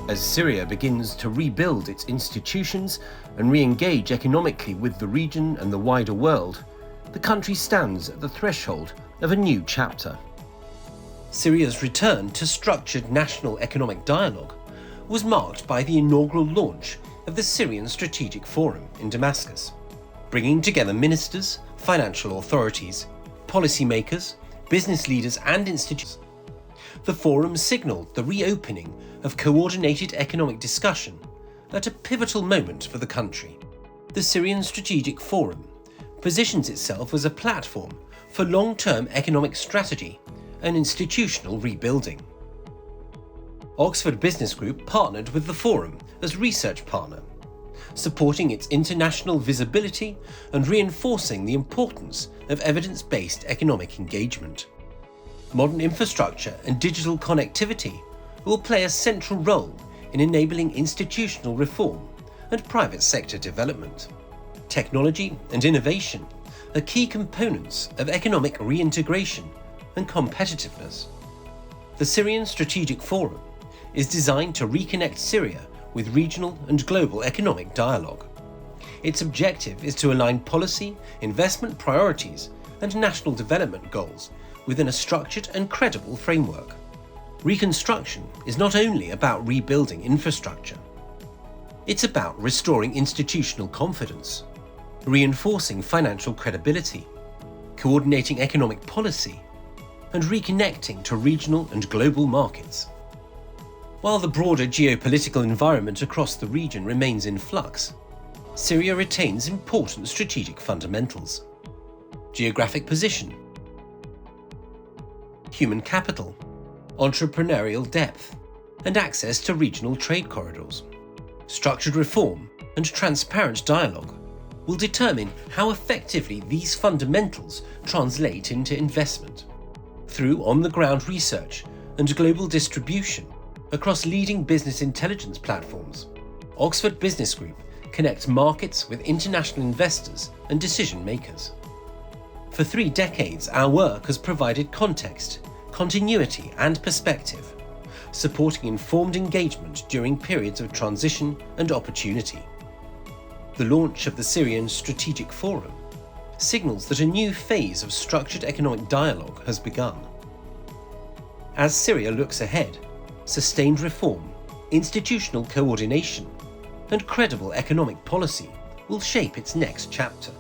As Syria begins to rebuild its institutions and re-engage economically with the region and the wider world, the country stands at the threshold of a new chapter. Syria's return to structured national economic dialogue was marked by the inaugural launch of the Syrian Strategic Forum in Damascus, bringing together ministers, financial authorities, policymakers, business leaders and institutions. The forum signalled the reopening of coordinated economic discussion at a pivotal moment for the country. The Syrian Strategic Forum positions itself as a platform for long-term economic strategy and institutional rebuilding. Oxford Business Group partnered with the forum as research partner, supporting its international visibility and reinforcing the importance of evidence-based economic engagement. Modern infrastructure and digital connectivity will play a central role in enabling institutional reform and private sector development. Technology and innovation are key components of economic reintegration and competitiveness. The Syrian Strategic Forum is designed to reconnect Syria with regional and global economic dialogue. Its objective is to align policy, investment priorities, and national development goals within a structured and credible framework. Reconstruction is not only about rebuilding infrastructure. It's about restoring institutional confidence, reinforcing financial credibility, coordinating economic policy, and reconnecting to regional and global markets. While the broader geopolitical environment across the region remains in flux, Syria retains important strategic fundamentals: geographic position, human capital, entrepreneurial depth, and access to regional trade corridors. Structured reform and transparent dialogue will determine how effectively these fundamentals translate into investment. Through on-the-ground research and global distribution across leading business intelligence platforms, Oxford Business Group connects markets with international investors and decision makers. For 3 decades, our work has provided context, continuity, and perspective, supporting informed engagement during periods of transition and opportunity. The launch of the Syrian Strategic Forum signals that a new phase of structured economic dialogue has begun. As Syria looks ahead, sustained reform, institutional coordination, and credible economic policy will shape its next chapter.